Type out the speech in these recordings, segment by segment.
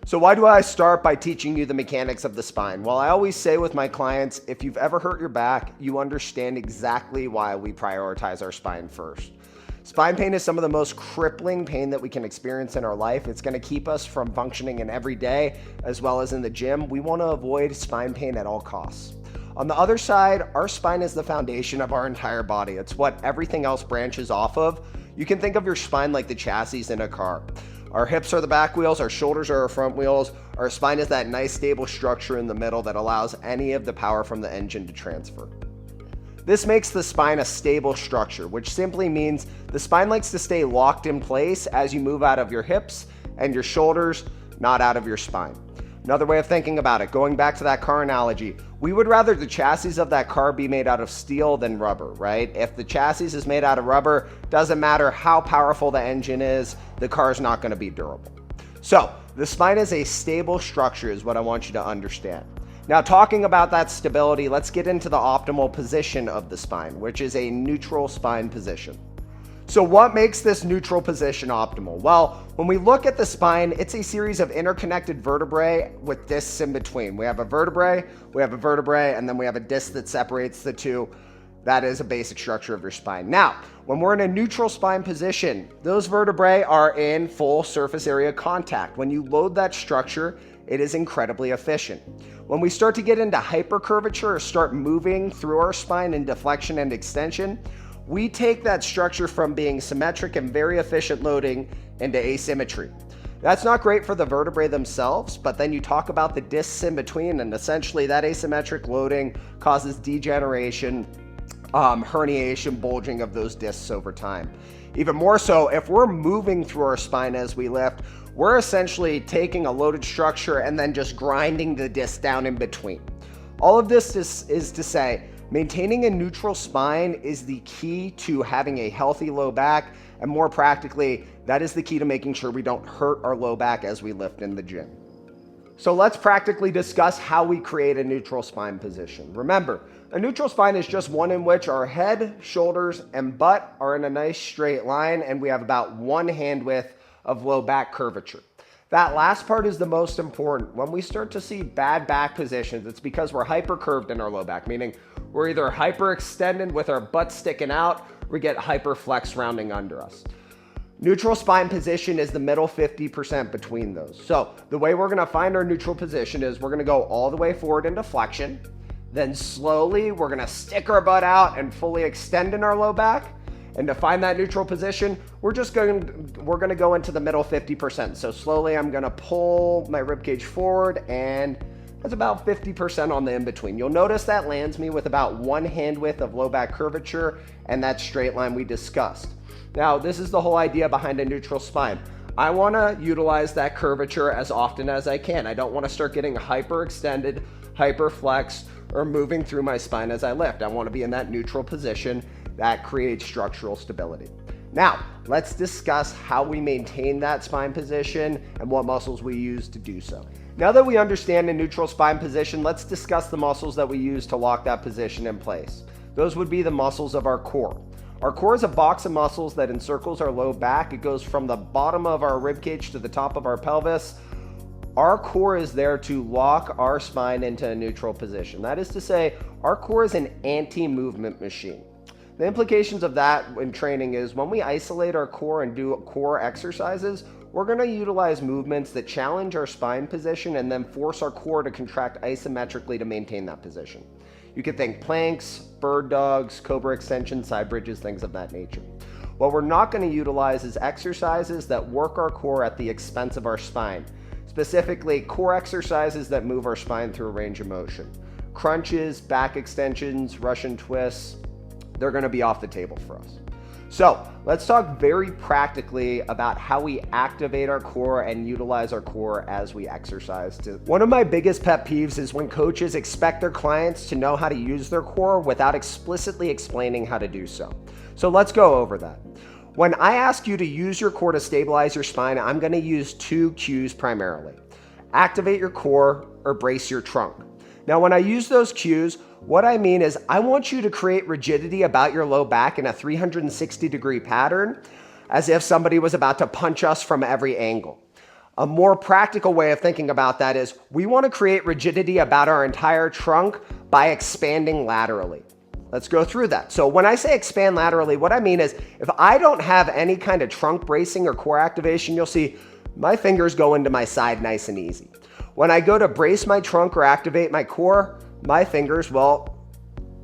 So why do I start by teaching you the mechanics of the spine? Well, I always say with my clients, if you've ever hurt your back, you understand exactly why we prioritize our spine first. Spine pain is some of the most crippling pain that we can experience in our life. It's going to keep us from functioning in every day as well as in the gym. We want to avoid spine pain at all costs. On the other side, our spine is the foundation of our entire body. It's what everything else branches off of. You can think of your spine like the chassis in a car. Our hips are the back wheels, our shoulders are our front wheels, our spine is that nice stable structure in the middle that allows any of the power from the engine to transfer. This makes the spine a stable structure, which simply means the spine likes to stay locked in place as you move out of your hips and your shoulders, not out of your spine. Another way of thinking about it, going back to that car analogy, we would rather the chassis of that car be made out of steel than rubber, right? If the chassis is made out of rubber, doesn't matter how powerful the engine is, the car is not going to be durable. So the spine is a stable structure is what I want you to understand. Now, talking about that stability, let's get into the optimal position of the spine, which is a neutral spine position. So what makes this neutral position optimal? Well, when we look at the spine, it's a series of interconnected vertebrae with discs in between. We have a vertebrae, and then we have a disc that separates the two. That is a basic structure of your spine. Now, when we're in a neutral spine position, those vertebrae are in full surface area contact. When you load that structure, it is incredibly efficient. When we start to get into hypercurvature or start moving through our spine in deflection and extension, we take that structure from being symmetric and very efficient loading into asymmetry. That's not great for the vertebrae themselves, but then you talk about the discs in between, and essentially that asymmetric loading causes degeneration, herniation, bulging of those discs over time. Even more so, if we're moving through our spine as we lift, we're essentially taking a loaded structure and then just grinding the disc down in between. All of this is to say, maintaining a neutral spine is the key to having a healthy low back, and more practically, that is the key to making sure we don't hurt our low back as we lift in the gym. So let's practically discuss how we create a neutral spine position. Remember, a neutral spine is just one in which our head, shoulders, and butt are in a nice straight line, and we have about one hand width of low back curvature. That last part is the most important. When we start to see bad back positions, it's because we're hypercurved in our low back, meaning we're either hyperextended with our butt sticking out, or we get hyperflex rounding under us. Neutral spine position is the middle 50% between those. So the way we're gonna find our neutral position is we're gonna go all the way forward into flexion, then slowly we're gonna stick our butt out and fully extend in our low back. And to find that neutral position, we're gonna go into the middle 50%. So slowly I'm gonna pull my ribcage forward, and that's about 50% on the in-between. You'll notice that lands me with about one hand width of low back curvature and that straight line we discussed. Now, this is the whole idea behind a neutral spine. I wanna utilize that curvature as often as I can. I don't wanna start getting hyperextended, hyperflexed, or moving through my spine as I lift. I wanna be in that neutral position that creates structural stability. Now, let's discuss how we maintain that spine position and what muscles we use to do so. Now that we understand a neutral spine position, let's discuss the muscles that we use to lock that position in place. Those would be the muscles of our core. Our core is a box of muscles that encircles our low back. It goes from the bottom of our ribcage to the top of our pelvis. Our core is there to lock our spine into a neutral position. That is to say, our core is an anti-movement machine. The implications of that in training is when we isolate our core and do core exercises, we're going to utilize movements that challenge our spine position and then force our core to contract isometrically to maintain that position. You could think planks, bird dogs, cobra extensions, side bridges, things of that nature. What we're not going to utilize is exercises that work our core at the expense of our spine, specifically core exercises that move our spine through a range of motion. Crunches, back extensions, Russian twists, they're going to be off the table for us. So let's talk very practically about how we activate our core and utilize our core as we exercise. One of my biggest pet peeves is when coaches expect their clients to know how to use their core without explicitly explaining how to do so. So let's go over that. When I ask you to use your core to stabilize your spine, I'm going to use two cues primarily. Activate your core or brace your trunk. Now, when I use those cues, what I mean is I want you to create rigidity about your low back in a 360-degree pattern, as if somebody was about to punch us from every angle. A more practical way of thinking about that is we want to create rigidity about our entire trunk by expanding laterally. Let's go through that. So when I say expand laterally, what I mean is if I don't have any kind of trunk bracing or core activation, you'll see my fingers go into my side nice and easy. When I go to brace my trunk or activate my core, my fingers will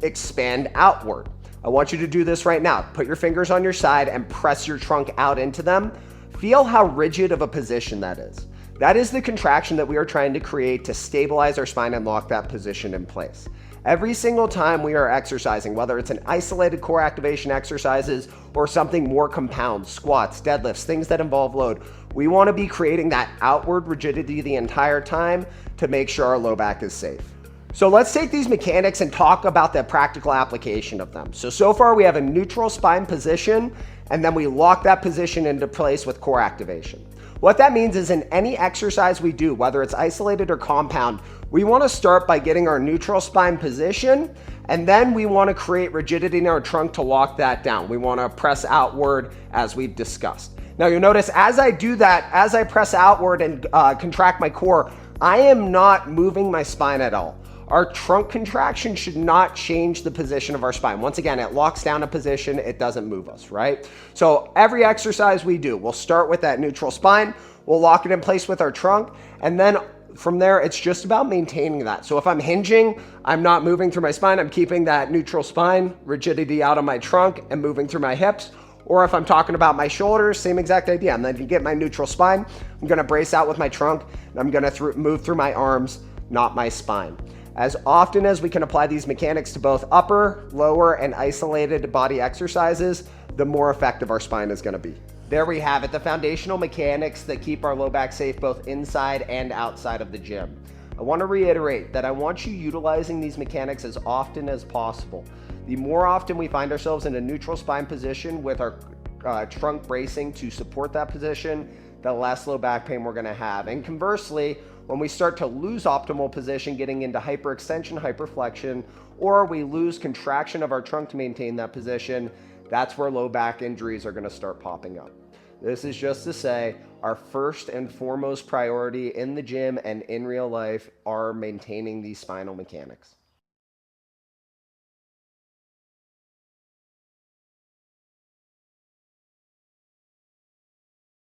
expand outward. I want you to do this right now. Put your fingers on your side and press your trunk out into them. Feel how rigid of a position that is. That is the contraction that we are trying to create to stabilize our spine and lock that position in place. Every single time we are exercising, whether it's an isolated core activation exercises or something more compound, squats, deadlifts, things that involve load, we want to be creating that outward rigidity the entire time to make sure our low back is safe. So let's take these mechanics and talk about the practical application of them. So far we have a neutral spine position, and then we lock that position into place with core activation. What that means is in any exercise we do, whether it's isolated or compound, we want to start by getting our neutral spine position, and then we want to create rigidity in our trunk to lock that down. We want to press outward as we've discussed. Now you'll notice as I do that, as I press outward and contract my core, I am not moving my spine at all. Our trunk contraction should not change the position of our spine. Once again, it locks down a position, it doesn't move us, right? So every exercise we do, we'll start with that neutral spine, we'll lock it in place with our trunk, and then from there, it's just about maintaining that. So if I'm hinging, I'm not moving through my spine, I'm keeping that neutral spine, rigidity out of my trunk and moving through my hips. Or if I'm talking about my shoulders, same exact idea. I'm gonna get my neutral spine, I'm gonna brace out with my trunk, and I'm gonna move through my arms, not my spine. As often as we can apply these mechanics to both upper, lower, and isolated body exercises, the more effective our spine is gonna be. There we have it, the foundational mechanics that keep our low back safe both inside and outside of the gym. I want to reiterate that I want you utilizing these mechanics as often as possible. The more often we find ourselves in a neutral spine position with our trunk bracing to support that position, the less low back pain we're gonna have. And conversely, when we start to lose optimal position, getting into hyperextension, hyperflexion, or we lose contraction of our trunk to maintain that position, that's where low back injuries are gonna start popping up. This is just to say our first and foremost priority in the gym and in real life are maintaining these spinal mechanics.